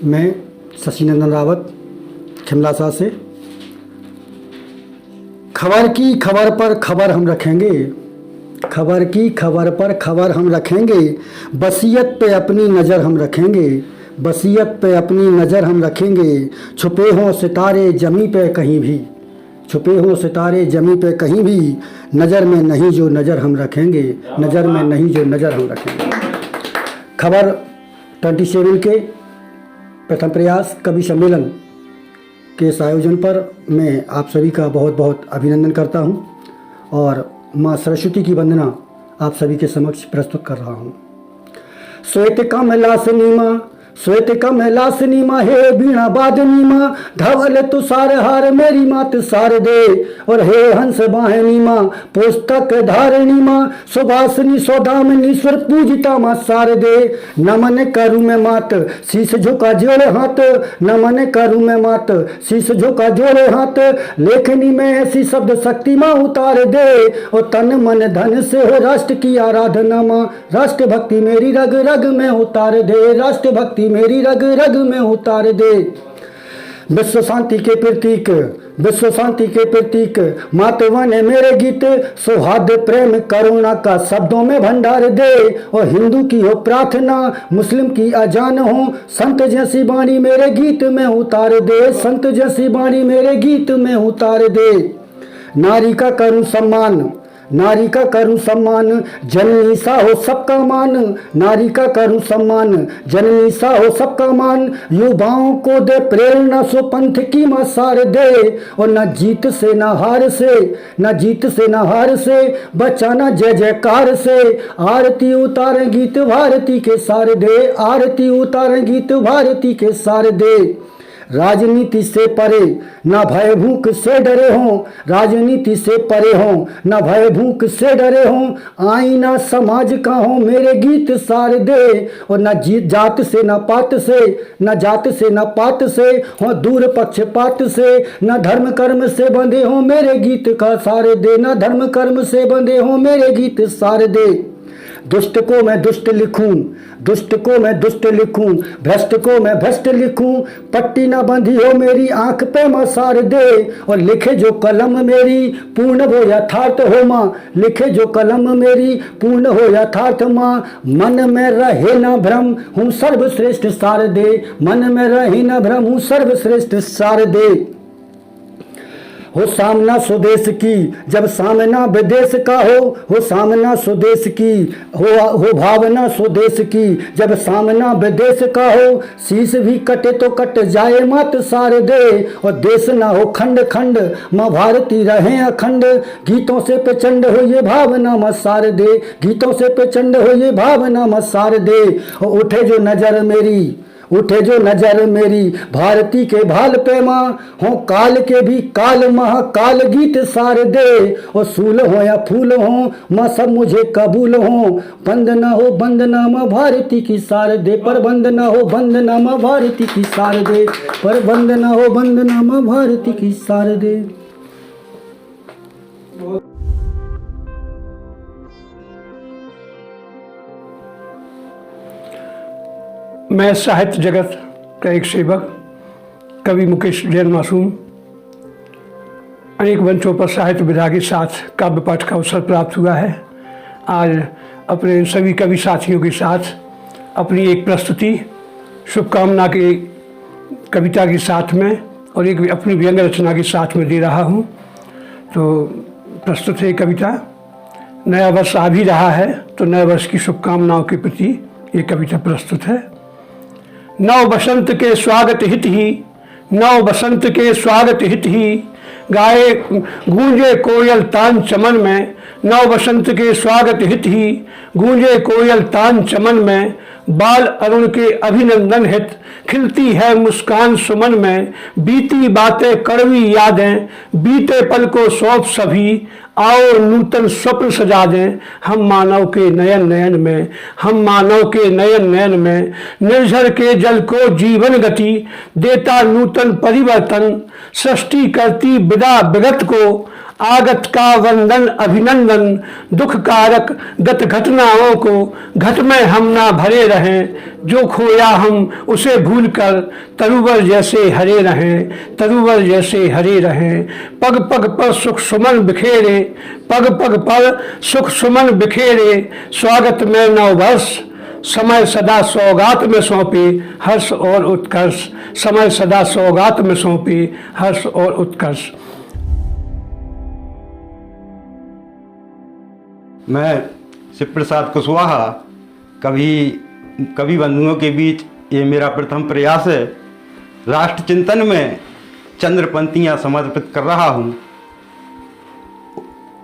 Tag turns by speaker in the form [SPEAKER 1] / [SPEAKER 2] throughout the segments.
[SPEAKER 1] मैं शशिनंदन रावत खिमलासा से। खबर की खबर पर खबर हम रखेंगे, खबर की खबर पर खबर हम रखेंगे, बसियत पे अपनी नज़र हम रखेंगे, बसियत पे अपनी नज़र हम रखेंगे। छुपे हों सितारे जमी पे कहीं भी, छुपे हों सितारे जमी पे कहीं भी, नज़र में नहीं जो नज़र हम रखेंगे, नज़र में नहीं जो नज़र हम रखेंगे। खबर 27 के प्रथम प्रयास कवि सम्मेलन के इस आयोजन पर मैं आप सभी का बहुत बहुत अभिनंदन करता हूं और माँ सरस्वती की वंदना आप सभी के समक्ष प्रस्तुत कर रहा हूं। श्वेत कमला से नीमा, श्वेत कमला से नीमा, हे बीणा बादनी माँ, धवल तुषार हार मेरी मात सार दे, और हे हंस वाहिनी माँ, पुस्तक धारिणी माँ, सुभाषिनी सौदामिनी स्वर पूजिता माँ सार दे। नमन करूँ मैं मात शीश झुका जोड़े हाथ, नमन करूँ मैं मात शीश झुका जोड़े हाथ, लेखनी में ऐसी शब्द शक्ति माँ उतार दे, और तन मन धन से हो राष्ट्र की आराधना माँ, राष्ट्र भक्ति मेरी रग रग में उतार दे, राष्ट्र भक्ति मेरी रग रग में उतार दे। विश्व शांति के प्रतीक, विश्व शांति के प्रतीक मातवन है मेरे गीत, सौहार्द प्रेम करुणा का शब्दों में भंडार दे, और हिंदू की हो प्रार्थना मुस्लिम की अजान हो, संत जैसी वाणी मेरे गीत में उतार दे, संत जैसी वाणी मेरे गीत में उतार दे। नारी का करूं सम्मान, नारी का करूं सम्मान, जननी सा हो सबका मान, नारी का करूं सम्मान, जननी सा हो सबका मान, युवाओं को दे प्रेरणा सो पंथ की मसार दे, और न जीत से न हार से, न जीत से न हार से, बचाना जय जयकार से, आरती उतारे गीत भारती के सार दे, आरती उतारे गीत भारती के सार दे। राजनीति से परे न भय भूख से डरे हों, राजनीति से परे हों न भय भूख से डरे हों, आईना समाज का हो मेरे गीत सार दे, और न जात से न पात से, न जात से न पात से हो दूर पक्षपात से, न धर्म कर्म से बंधे हों मेरे गीत का सार दे, न धर्म कर्म से बंधे हों मेरे गीत सार दे। दुष्ट को मैं दुष्ट लिखूं, दुष्ट को मैं दुष्ट लिखूं, भ्रष्ट को मैं भ्रष्ट लिखूं, पट्टी न बंधी हो मेरी आंख पे मसार दे, और लिखे जो कलम मेरी पूर्ण हो यथार्थ हो माँ, लिखे जो कलम मेरी पूर्ण हो यथार्थ माँ, मन में रहे न भ्रम हूँ सर्वश्रेष्ठ सार दे, मन में रहे न भ्रम हूँ सर्वश्रेष्ठ सार दे। हो सामना स्वदेश की जब सामना विदेश का हो सामना स्वदेश की, हो भावना स्वदेश की जब सामना विदेश का हो, शीश भी कटे तो कट जाए मत सार दे, और देश ना हो खंड खंड माँ भारती रहे अखंड, गीतों से प्रचंड हो ये भावना मत सार दे, गीतों से प्रचंड हो ये भावना मत सार दे। और उठे जो नजर मेरी, उठे जो नजर मेरी भारती के भाल पे माँ, हो काल के भी काल महाकाल गीत सार दे, और सूल हो या फूल हो माँ सब मुझे कबूल हो, बंद न हो बंदना माँ भारती की सार दे, पर बंद न हो बंदना माँ भारती की सार दे, पर बंद न हो बंदना माँ भारती की सार दे।
[SPEAKER 2] मैं साहित्य जगत का एक सेवक कवि मुकेश जैन मासूम अनेक मंचों पर साहित्य विधा के साथ काव्य पाठ का अवसर प्राप्त हुआ है। आज अपने सभी कवि साथियों के साथ अपनी एक प्रस्तुति शुभकामना के कविता के साथ में और एक अपनी व्यंग्य रचना के साथ में दे रहा हूँ। तो प्रस्तुत है कविता। नया वर्ष आ भी रहा है तो नए वर्ष की शुभकामनाओं के प्रति ये कविता प्रस्तुत है। नव बसंत के स्वागत हित ही, नव बसंत के स्वागत हित ही, गाए गूंजे कोयल तान चमन में, नव बसंत के स्वागत हित ही, गूंजे कोयल तान चमन में, बाल अरुण के अभिनंदन हित, खिलती है मुस्कान सुमन में, बीती बातें कड़वी यादें, बीते पल को सौंप सभी, आओ नूतन स्वप्न सजा दें हम मानव के नयन नयन में, हम मानव के नयन नयन में, निर्झर के जल को जीवन गति, देता नूतन परिवर्तन, सृष्टि करती विदा विगत को, आगत का वंदन अभिनंदन, दुख कारक गत घटनाओं को घट में हम ना भरे रहें, जो खोया हम उसे भूल कर तरुवर जैसे हरे रहें, तरुवर जैसे हरे रहें। पग पग पर सुख सुमन बिखेरे, पग पग पर सुख सुमन बिखेरे, स्वागत में नववर्ष समय सदा सौगात में सौंपे हर्ष और उत्कर्ष, समय सदा सौगात में सौंपे हर्ष और उत्कर्ष।
[SPEAKER 3] मैं शिव प्रसाद कुशवाहा कवि बंधुओं के बीच ये मेरा प्रथम प्रयास है। राष्ट्र चिंतन में चंद्र पंक्तियाँ समर्पित कर रहा हूँ।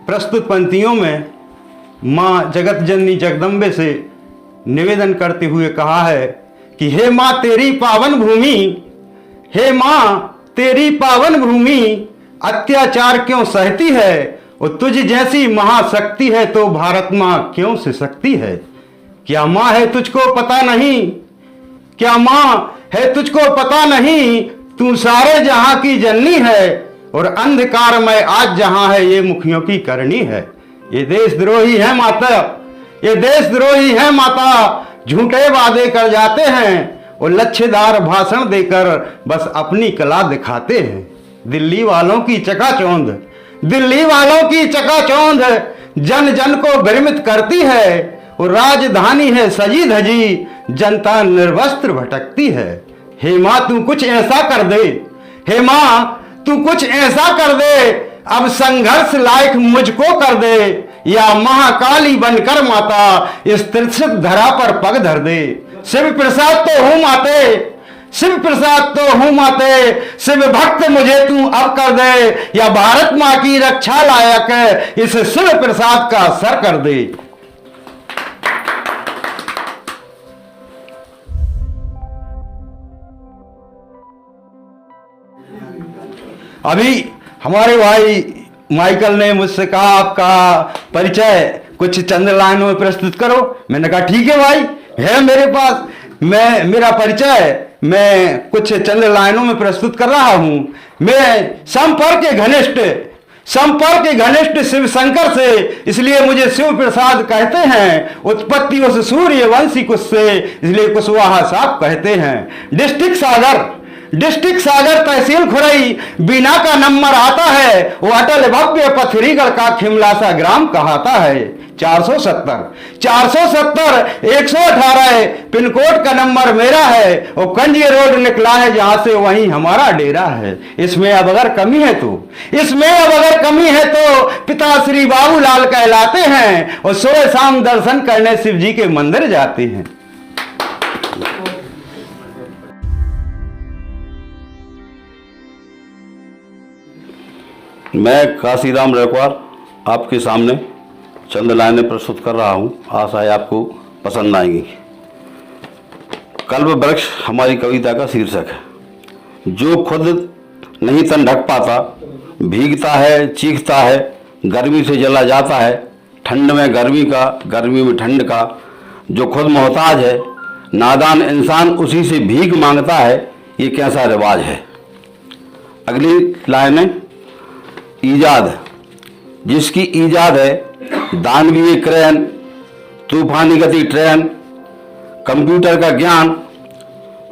[SPEAKER 3] प्रस्तुत पंक्तियों में माँ जगत जननी जगदम्बे से निवेदन करते हुए कहा है कि हे माँ तेरी पावन भूमि, हे माँ तेरी पावन भूमि अत्याचार क्यों सहती है, और तुझ जैसी महाशक्ति है तो भारत माँ क्यों से सकती है। क्या माँ है तुझको पता नहीं, क्या माँ है तुझको पता नहीं, तू सारे जहां की जननी है, और अंधकार में आज जहां है ये मुखियों की करनी है। ये देशद्रोही है माता, ये देशद्रोही है माता, झूठे वादे कर जाते हैं और लच्छेदार भाषण देकर बस अपनी कला दिखाते हैं। दिल्ली वालों की चकाचौंध, दिल्ली वालों की चकाचौंध जन जन को भ्रमित करती है, और राजधानी है सजी धजी, जनता निर्वस्त्र भटकती है। हे माँ तू कुछ ऐसा कर दे, हे माँ तू कुछ ऐसा कर दे, अब संघर्ष लायक मुझको कर दे, या महाकाली बनकर माता इस त्रिशत धरा पर पग धर दे। शिव प्रसाद तो हूं माते, शिव प्रसाद तो हूं माते, शिव भक्त मुझे तू अब कर दे, या भारत माँ की रक्षा लायक है इस शिव प्रसाद का सर कर दे। अभी हमारे भाई माइकल ने मुझसे कहा आपका परिचय कुछ चंद लाइनों में प्रस्तुत करो। मैंने कहा ठीक है भाई, है मेरे पास, मेरा परिचय मैं कुछ चंद लाइनों में प्रस्तुत कर रहा हूं। मैं संपर्क के घनिष्ठ शिव शंकर से, इसलिए मुझे शिव प्रसाद कहते हैं। उत्पत्ति उस सूर्यवंशी कुश से, इसलिए कुशवाहा साहब कहते हैं। डिस्ट्रिक्ट सागर तहसील खुरई बीना का नंबर आता है, वो अटल भव्य पथरीगढ़ का खिमलासा ग्राम कहाता है। 470 118 पिन कोड का नंबर मेरा है, वो कंजिया रोड निकला है जहां से वहीं हमारा डेरा है। इसमें अब अगर कमी है तो पिता श्री बाबूलाल कहलाते हैं, और सुबह शाम दर्शन करने शिव जी के मंदिर जाते हैं।
[SPEAKER 4] मैं काशीराम रेकवार आपके सामने चंद लाइनें प्रस्तुत कर रहा हूँ। आशा है आपको पसंद आएंगी। कल्प वृक्ष हमारी कविता का शीर्षक है। जो खुद नहीं तन ढक पाता, भीगता है, चीखता है, गर्मी से जला जाता है, ठंड में गर्मी का, गर्मी में ठंड का। जो खुद मोहताज है, नादान इंसान उसी से भीख मांगता है, ये कैसा रिवाज है। अगली लाइनें, ईजाद, जिसकी ईजाद है दानवीय क्रेन, तूफानी गति ट्रेन, कंप्यूटर का ज्ञान,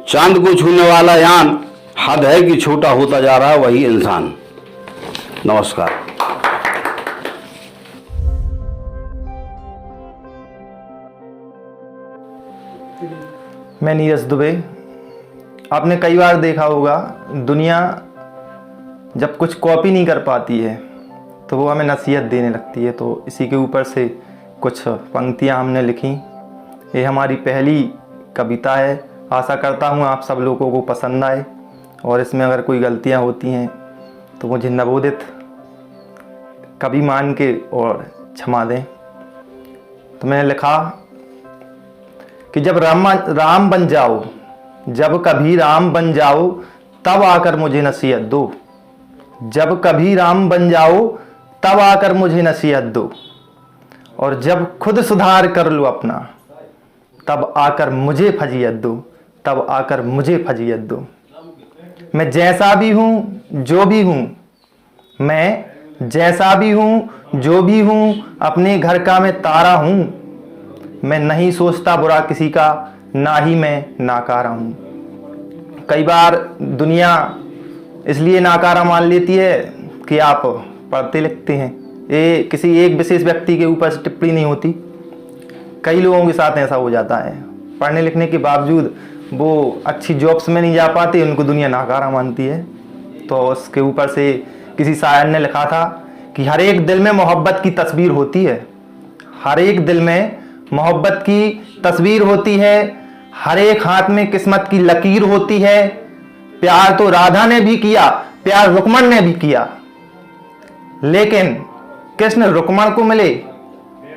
[SPEAKER 4] चांद को छूने वाला यान, हद है कि छोटा होता जा रहा है वही इंसान। नमस्कार।
[SPEAKER 5] मैं नीरज दुबे। आपने कई बार देखा होगा, दुनिया जब कुछ कॉपी नहीं कर पाती है तो वो हमें नसीहत देने लगती है। तो इसी के ऊपर से कुछ पंक्तियां हमने लिखी। ये हमारी पहली कविता है। आशा करता हूँ आप सब लोगों को पसंद आए, और इसमें अगर कोई गलतियाँ होती हैं तो मुझे नवोदित कवि मान के और क्षमा दें। तो मैंने लिखा कि जब राम बन जाओ, जब कभी राम बन जाओ, तब आकर मुझे नसीहत दो। जब कभी राम बन जाओ, तब आकर मुझे नसीहत दो। और जब खुद सुधार कर लो अपना, तब आकर मुझे फजीयत दो, तब आकर मुझे फजीयत दो। मैं जैसा भी हूँ, जो भी हूँ, मैं जैसा भी हूँ जो भी हूँ अपने घर का मैं तारा हूँ। मैं नहीं सोचता बुरा किसी का, ना ही मैं नाकारा हूँ। कई बार दुनिया इसलिए नाकारा मान लेती है कि आप पढ़ते लिखते हैं। ये किसी एक विशेष व्यक्ति के ऊपर टिप्पणी नहीं होती, कई लोगों के साथ ऐसा हो जाता है। पढ़ने लिखने के बावजूद वो अच्छी जॉब्स में नहीं जा पाते, उनको दुनिया नाकारा मानती है। तो उसके ऊपर से किसी शायर ने लिखा था कि हर एक दिल में मोहब्बत की तस्वीर होती है, हर एक दिल में मोहब्बत की तस्वीर होती है, हर एक हाथ में किस्मत की लकीर होती है। प्यार तो राधा ने भी किया, प्यार रुक्मण ने भी किया, लेकिन कृष्ण रुक्मण को मिले,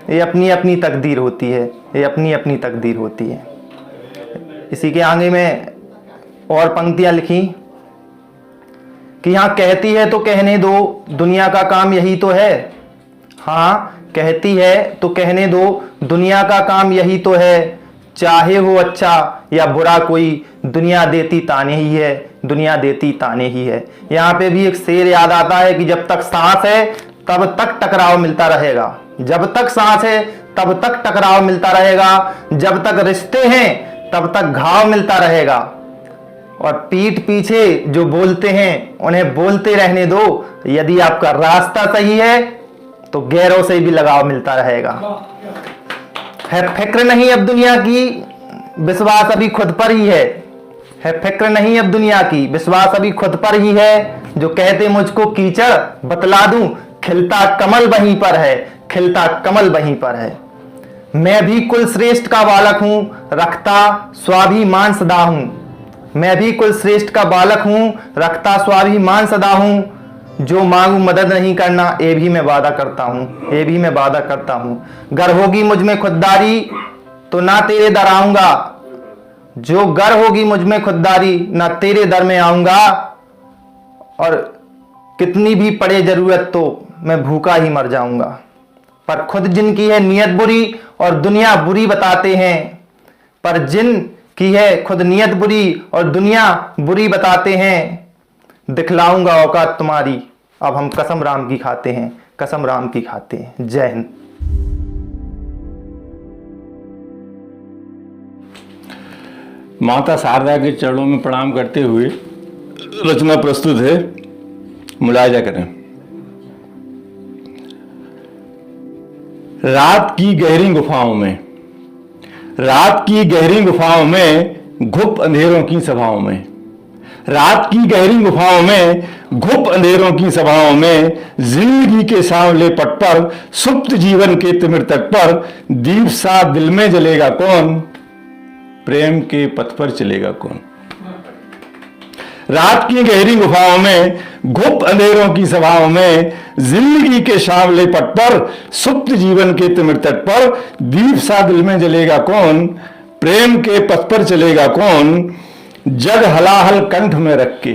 [SPEAKER 5] ये अपनी अपनी तकदीर होती है, ये अपनी अपनी तकदीर होती है। इसी के आगे में और पंक्तियां लिखी कि हाँ कहती है तो कहने दो, दुनिया का काम यही तो है। हाँ कहती है तो कहने दो, दुनिया का काम यही तो है। चाहे हो अच्छा या बुरा कोई, दुनिया देती ताने ही है, दुनिया देती ताने ही है। यहाँ पे भी एक शेर याद आता है कि जब तक सांस है तब तक टकराव मिलता रहेगा, जब तक सांस है तब तक टकराव मिलता रहेगा, जब तक रिश्ते हैं तब तक घाव मिलता रहेगा। और पीठ पीछे जो बोलते हैं उन्हें बोलते रहने दो, यदि आपका रास्ता सही है तो गैरों से भी लगाव मिलता रहेगा। है फिक्र नहीं अब दुनिया की, विश्वास अभी खुद पर ही है फिक्र नहीं अब दुनिया की, विश्वास अभी खुद पर ही है। जो कहते मुझको कीचड़ बतला दूं, खिलता कमल वहीं पर है, खिलता कमल वहीं पर है। मैं भी कुल श्रेष्ठ का बालक हूं, रखता स्वाभिमान सदा हूं। मैं भी कुल श्रेष्ठ का बालक हूं, रखता स्वाभिमान सदा हूं। जो मांगू मदद नहीं करना, ये भी मैं वादा करता हूं, ये भी मैं वादा करता हूं। गर होगी मुझ में खुददारी तो ना तेरे दर आऊंगा, जो गर होगी मुझ में खुददारी ना तेरे दर में आऊंगा। और कितनी भी पड़े जरूरत तो मैं भूखा ही मर जाऊंगा। पर खुद जिनकी है नीयत बुरी और दुनिया बुरी बताते हैं, पर जिन की है खुद नीयत बुरी और दुनिया बुरी बताते हैं। दिखलाऊंगा औकात तुम्हारी, अब हम कसम राम की खाते हैं, कसम राम की खाते हैं। जय हिंद।
[SPEAKER 6] माता शारदा के चरणों में प्रणाम करते हुए रचना प्रस्तुत है, मुलायजा करें। रात की गहरी गुफाओं में, रात की गहरी गुफाओं में, घुप अंधेरों की सभाओं में, रात की गहरी गुफाओं में, घुप अंधेरों की सभाओं में, जिंदगी के सांवले पट पर, सुप्त जीवन के तिमिर तट पर, दीप सा दिल में जलेगा कौन, प्रेम के पथ पर चलेगा कौन। रात की गहरी गुफाओं में, घुप अंधेरों की सभाओं में, जिंदगी के सांवले पट पर, सुप्त जीवन के तिमिर तट पर, दीप सा दिल में जलेगा कौन, प्रेम के पथ पर चलेगा कौन। जग हलाहल कंठ में रख के,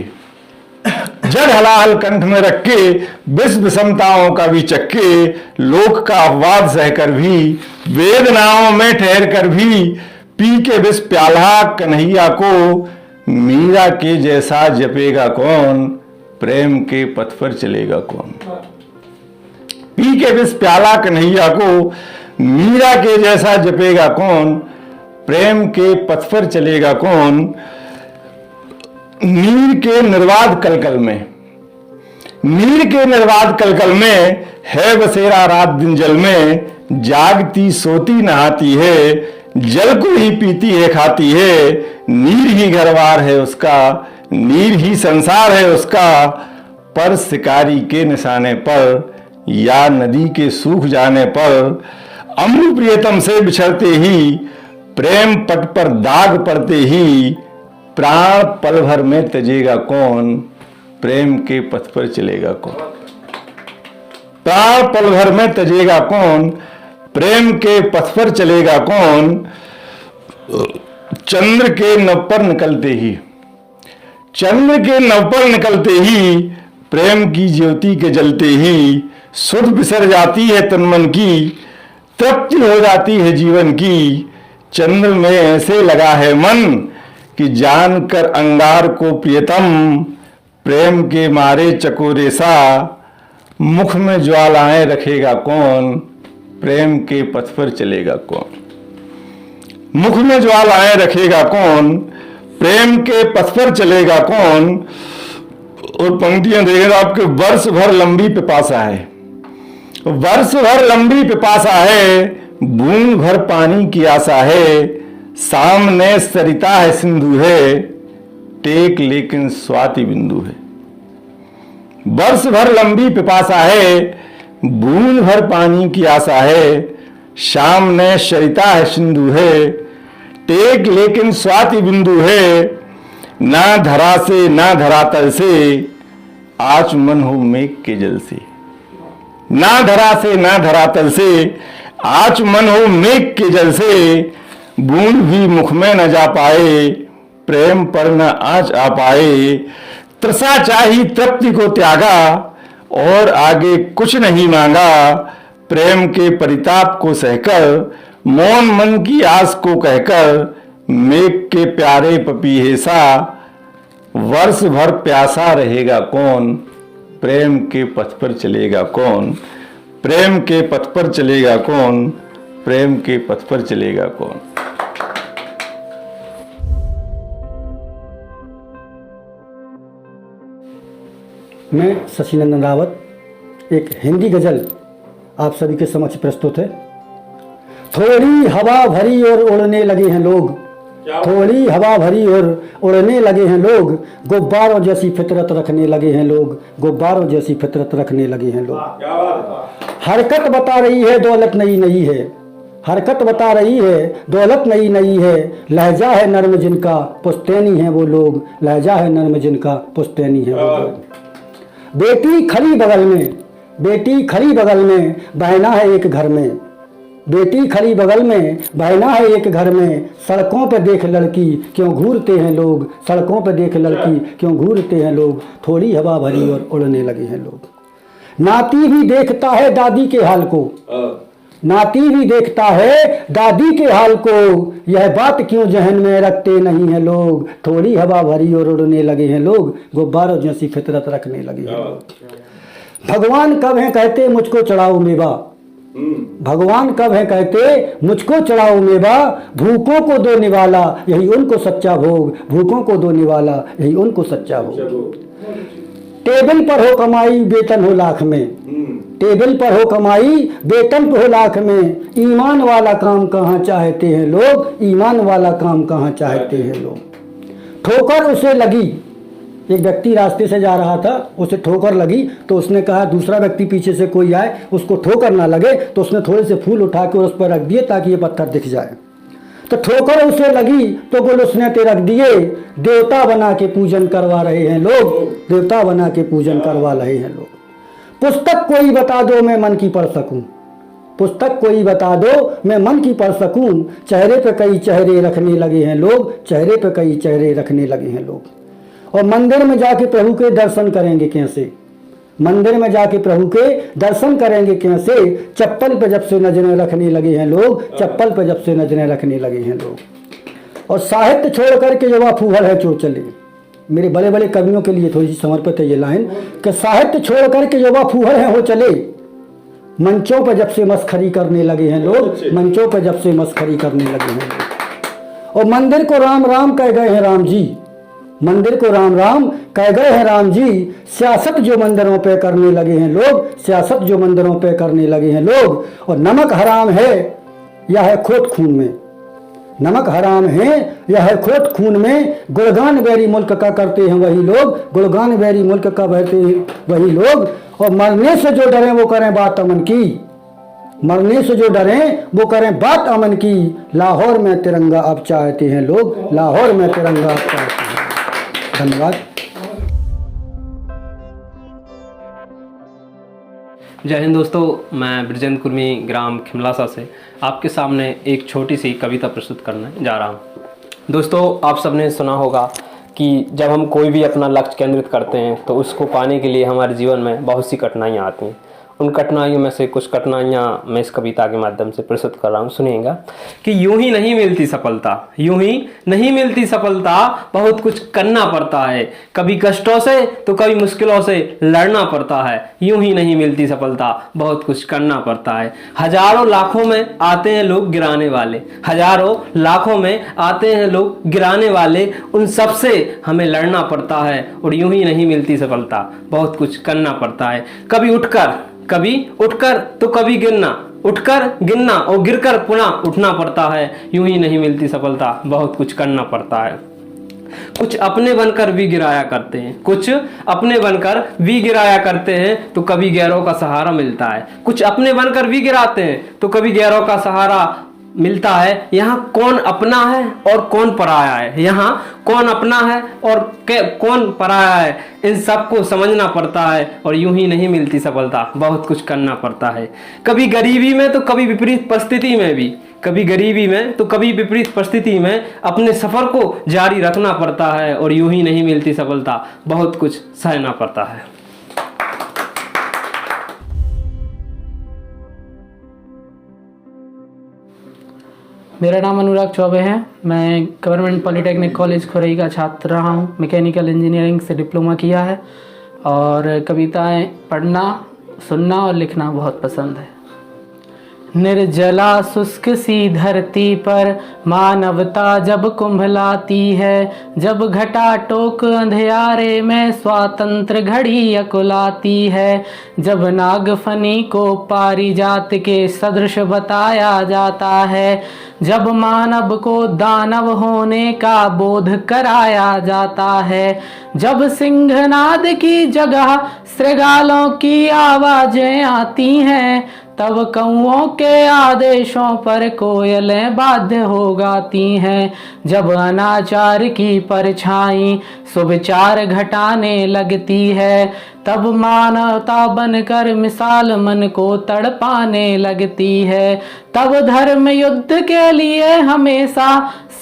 [SPEAKER 6] जग हलाहल कंठ में रख के, विष विषमताओं का भी चक्के, लोक का अपवाद सहकर भी, वेदनाओं में ठहर कर भी, पी के विष प्याला कन्हैया को, मीरा के जैसा जपेगा कौन, प्रेम के पथ पर चलेगा कौन। पी के विष प्याला कन्हैया को, मीरा के जैसा जपेगा कौन, प्रेम के पथ पर चलेगा कौन। नीर के निर्वाद कलकल में, नीर के निर्वाद कलकल में, है बसेरा रात दिन जल में, जागती सोती नहाती है, जल को ही पीती है खाती है, नीर ही घरवार है उसका, नीर ही संसार है उसका। पर शिकारी के निशाने पर या नदी के सूख जाने पर, अम्र प्रियतम से बिछड़ते ही, प्रेम पट पर दाग पड़ते ही, प्राण पल भर में तजेगा कौन, प्रेम के पथ पर चलेगा कौन। प्राण पल भर में तजेगा कौन, प्रेम के पथ पर चलेगा कौन। चंद्र के नव पर निकलते ही, चंद्र के नव पर निकलते ही, प्रेम की ज्योति के जलते ही, सुध बिसर जाती है तन मन की, तृप्ति हो जाती है जीवन की। चंद्र में ऐसे लगा है मन कि जानकर अंगार को प्रियतम, प्रेम के मारे चकोरे सा, मुख में ज्वालाएं रखेगा कौन, प्रेम के पथ पर चलेगा कौन। मुख में ज्वालाएं रखेगा कौन, प्रेम के पथ पर चलेगा कौन। और पंक्तियां देखेगा आपके, वर्ष भर लंबी पिपासा है, वर्ष भर लंबी पिपासा है, बूंद भर पानी की आशा है, सामने सरिता है सिंधु है, टेक लेकिन स्वाति बिंदु है। वर्ष भर लंबी पिपासा है, बूंद भर पानी की आशा है, सामने सरिता है सिंधु है, टेक लेकिन स्वाति बिंदु है। ना धरा से ना धरातल से, आचमन हो मेघ के जल से। ना धरा से ना धरातल से, आचमन हो मेघ के जल से। बूंद भी मुख में न जा पाए, प्रेम पर न आँच आ पाए। तृषा चाही तृप्ति को त्यागा, और आगे कुछ नहीं मांगा। प्रेम के परिताप को सहकर, मौन मन की आस को कहकर, मेघ के प्यारे पपीहे सा, वर्ष भर प्यासा रहेगा कौन, प्रेम के पथ पर चलेगा कौन। प्रेम के पथ पर चलेगा कौन, प्रेम के पथ पर चलेगा कौन।
[SPEAKER 1] मैं शशिनंदन रावत एक हिंदी गज़ल आप सभी के समक्ष प्रस्तुत है। थोड़ी हवा भरी और उड़ने लगे हैं लोग, थोड़ी हवा भरी और उड़ने लगे हैं लोग, गुब्बारों जैसी फितरत रखने लगे हैं लोग, गुब्बारों जैसी फितरत रखने लगे हैं लोग। हरकत बता रही है दौलत नई नई है, हरकत बता रही है दौलत नई नई है। लहजा है नर्म जिनका पुश्तैनी है वो लोग, लहजा है नर्म जिनका पुश्तैनी है वो लोग। बेटी खड़ी बगल में, बेटी खड़ी बगल में, बहना है एक घर में, बेटी खड़ी बगल में, बहना है एक घर में। सड़कों पे देख लड़की क्यों घूरते हैं लोग, सड़कों पे देख लड़की क्यों घूरते हैं लोग। थोड़ी हवा भरी और उड़ने लगे हैं लोग। नाती भी देखता है दादी के हाल को, नाती भी देखता है दादी के हाल को। यह बात क्यों जहन में रखते नहीं हैं लोग। थोड़ी हवा भरी और उड़ने लगे हैं लोग, गुब्बारों जैसी फितरत रखने लगे हैं लोग। भगवान कब है कहते मुझको चढ़ाओ मेवा, भगवान कब है कहते मुझको चढ़ाओ मेवा। भूखों को दो निवाला यही उनको सच्चा भोग, भूखों को दो निवाला यही उनको सच्चा भोग। टेबल पर हो कमाई वेतन हो लाख में, टेबल पर हो कमाई वेतन हो लाख में। ईमान वाला काम कहाँ चाहते हैं लोग, ईमान वाला काम कहाँ चाहते हैं लोग। ठोकर उसे लगी, एक व्यक्ति रास्ते से जा रहा था, उसे ठोकर लगी तो उसने कहा दूसरा व्यक्ति पीछे से कोई आए उसको ठोकर ना लगे, तो उसने थोड़े से फूल उठा के उस पर रख दिए ताकि ये पत्थर दिख जाए। तो ठोकर उसे लगी तो गुल उसने ते रख दिए। देवता बना के पूजन करवा रहे हैं लोग, देवता बना के पूजन करवा रहे हैं लोग। पुस्तक कोई बता दो मैं मन की पढ़ सकूं, पुस्तक कोई बता दो मैं मन की पढ़ सकूं। चेहरे पे कई चेहरे रखने लगे हैं लोग, चेहरे पे कई चेहरे रखने लगे हैं लोग। और मंदिर में जाके प्रभु के दर्शन करेंगे कैसे, मंदिर में जाके प्रभु के दर्शन करेंगे कैसे। चप्पल पे जब से नजरें रखने लगे हैं लोग, चप्पल पे जब से नजरें रखने लगे हैं लोग। और साहित्य छोड़ करके युवा फूहड़ है जो चले, मेरे बड़े बड़े कवियों के लिए थोड़ी सी समर्पित है ये लाइन कि साहित्य छोड़ करके युवा फूहड़ है हो चले। मंचों पर जब से मस्खरी करने लगे हैं लोग, मंचों पर जब से मस्खरी करने लगे हैं लोग। और मंदिर को राम राम कह गए हैं राम जी, मंदिर को राम राम कह गए हैं राम जी। सियासत जो मंदिरों पे करने लगे हैं लोग, सियासत जो मंदिरों पे करने लगे हैं लोग। और नमक हराम है या है खोट खून में, नमक हराम है या है खोट खून में। गुणगान बैरी मुल्क का करते हैं वही लोग, गुणगान बैरी मुल्क का बहते हैं वही लोग। और मरने से जो डरें वो करें बात अमन की, मरने से जो डरें वो करें बात अमन की। लाहौर में तिरंगा अब चाहते हैं लोग, लाहौर में तिरंगा अब चाहते हैं। धन्यवाद।
[SPEAKER 7] जय हिंद दोस्तों, मैं ब्रजेंद्र कुर्मी ग्राम खिमलासा से आपके सामने एक छोटी सी कविता प्रस्तुत करने जा रहा हूँ। दोस्तों, आप सबने सुना होगा कि जब हम कोई भी अपना लक्ष्य केंद्रित करते हैं तो उसको पाने के लिए हमारे जीवन में बहुत सी कठिनाइयाँ आती हैं। उन कठिनाइयों में से कुछ कठिनाइयाँ मैं इस कविता के माध्यम से प्रस्तुत कर रहा हूँ, सुनिएगा। कि यूं ही नहीं मिलती सफलता, यूं ही नहीं मिलती सफलता, बहुत कुछ करना पड़ता है, कभी कष्टों से तो कभी मुश्किलों से लड़ना पड़ता है। यूं ही नहीं मिलती सफलता, बहुत कुछ करना पड़ता है। हजारों लाखों में आते हैं लोग गिराने वाले, हजारों लाखों में आते हैं लोग गिराने वाले, उन सब से हमें लड़ना पड़ता है। और यूं ही नहीं मिलती सफलता, बहुत कुछ करना पड़ता है। कभी उठकर तो कभी गिरना, उठकर गिरना और गिरकर पुनः उठना पड़ता है। यूं ही नहीं मिलती सफलता, बहुत कुछ करना पड़ता है। कुछ अपने बनकर भी गिराया करते हैं, कुछ अपने बनकर भी गिराया करते हैं, तो कभी गैरों का सहारा मिलता है। कुछ अपने बनकर भी गिराते हैं तो कभी गैरों का सहारा मिलता है। यहाँ कौन अपना है और कौन पराया है, यहाँ कौन अपना है और कौन पराया है, इन सबको समझना पड़ता है। और यूं ही नहीं मिलती सफलता, बहुत कुछ करना पड़ता है। कभी गरीबी में तो कभी विपरीत परिस्थिति में भी, कभी गरीबी में तो कभी विपरीत परिस्थिति में अपने सफर को जारी रखना पड़ता है। और यूं ही नहीं मिलती सफलता, बहुत कुछ सहना पड़ता है।
[SPEAKER 8] मेरा नाम अनुराग चौबे है। मैं गवर्नमेंट पॉलिटेक्निक कॉलेज खुरई का छात्र रहा हूँ। मैकेनिकल इंजीनियरिंग से डिप्लोमा किया है और कविताएं पढ़ना, सुनना और लिखना बहुत पसंद है। निर्जला शुष्क सी धरती पर मानवता जब कुंभलाती है, जब घटा टोक अंधियारे में स्वातंत्र घड़ी अकुलाती है, जब नागफनी को पारिजात के सदृश बताया जाता है, जब मानव को दानव होने का बोध कराया जाता है, जब सिंहनाद की जगह श्रृगालों की आवाजें आती हैं, तब कौओं के आदेशों पर कोयलें बाध्य हो गाती हैं, जब अनाचार की परछाई सुविचार घटाने लगती है, तब मानवता बनकर मिसाल मन को तड़पाने लगती है, तब धर्म युद्ध के लिए हमेशा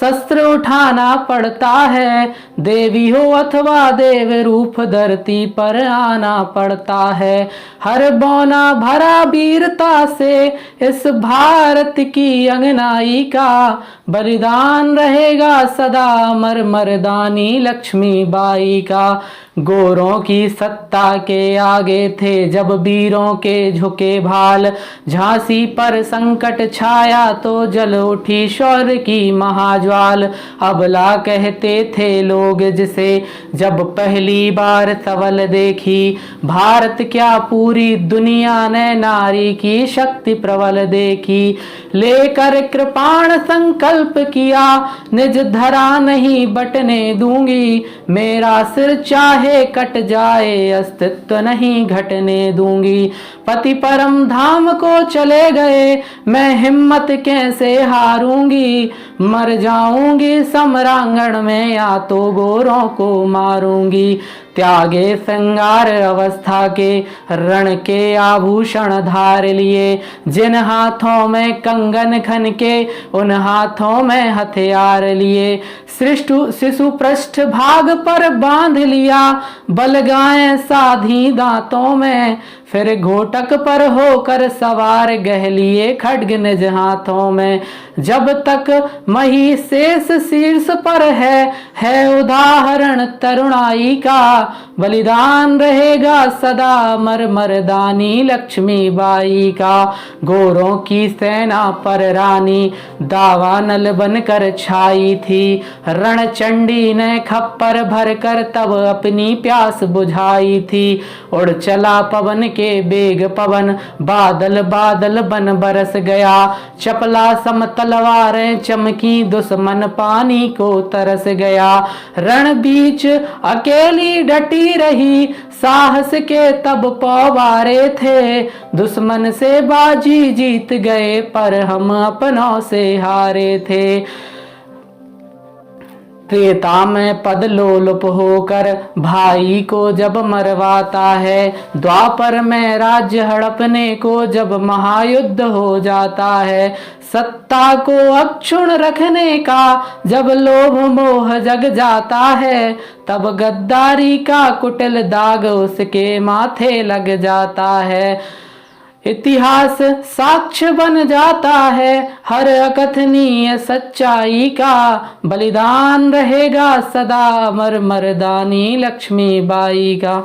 [SPEAKER 8] शस्त्र उठाना पड़ता है, देवी हो अथवा देव रूप धरती पर आना पड़ता है। हर बौना भरा वीरता से इस भारत की अंगनाई का बलिदान रहेगा सदा अमर मर्दानी लक्ष्मीबाई का। गोरों की सत्ता के आगे थे जब वीरों के झुके भाल, झांसी पर संकट छाया तो जल उठी शौर्य की महाज्वाल। अबला कहते थे लोग जिसे जब पहली बार सवल देखी, भारत क्या पूरी दुनिया ने नारी की शक्ति प्रबल देखी। लेकर कृपाण संकल्प किया निज धरा नहीं बटने दूंगी, मेरा सिर चाहे कट जाए अस्तित्व नहीं घटने दूंगी। पति परम धाम को चले गए मैं हिम्मत कैसे हारूंगी, मर जाऊंगी समरांगण में या तो गोरों को मारूंगी। त्यागे श्रृंगार अवस्था के रण के आभूषण धार लिए, जिन हाथों में कंगन खन के उन हाथों में हथियार लिए। शिशु पृष्ठ भाग पर बांध लिया बलगाएं साधी दांतों में, फिर घोटक पर होकर सवार गह लिए खड्ग निज हाथों में। जब तक मही शेष शीर्ष पर है उदाहरण तरुणाई का, बलिदान रहेगा सदा अमर मर्दानी लक्ष्मीबाई का। गोरों की सेना पर रानी दावानल बनकर छाई थी, रणचंडी ने खप्पर भरकर तब अपनी प्यास बुझाई थी। उड़ चला पवन के बेग पवन, बादल बादल बन बरस गया, चपला सम तलवारें चमकी दुश्मन पानी को तरस गया। रण बीच अकेली डटी रही साहस के तब पवारे थे, दुश्मन से बाजी जीत गए पर हम अपनों से हारे थे। त्रेता में पद लोलुप होकर भाई को जब मरवाता है, द्वापर में राज्य हड़पने को जब महायुद्ध हो जाता है, सत्ता को अक्षुण्ण रखने का जब लोभ मोह जग जाता है, तब गद्दारी का कुटिल दाग उसके माथे लग जाता है। इतिहास साक्ष्य बन जाता है हर अकथनीय सच्चाई का, बलिदान रहेगा सदा अमर मर्दानी लक्ष्मीबाई का।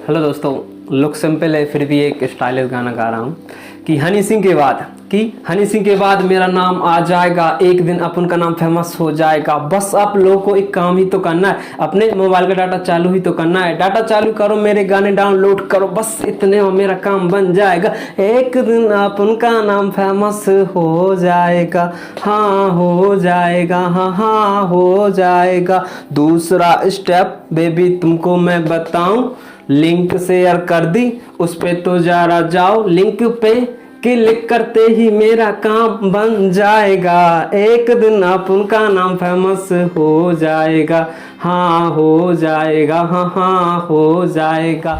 [SPEAKER 7] हेलो दोस्तों, लुक सिंपल है फिर भी एक स्टाइलिश गाना गा रहा हूँ कि हनी सिंह के बाद मेरा नाम आ जाएगा, एक दिन अपन का नाम फेमस हो जाएगा। बस आप लोगों को एक काम ही तो करना है, अपने मोबाइल का डाटा चालू ही तो करना है। डाटा चालू करो, मेरे गाने डाउनलोड करो, बस इतने में मेरा काम बन जाएगा। एक दिन अपन का नाम फेमस हो जाएगा, हाँ हो जाएगा, हाँ हो जाएगा। दूसरा स्टेप बेबी तुमको मैं बताऊं, लिंक शेयर कर दी उस पे तो जरा जाओ, लिंक पे क्लिक करते ही मेरा काम बन जाएगा। एक दिन अपन का नाम फेमस हो जाएगा, हाँ हो जाएगा, हाँ हाँ हो जाएगा।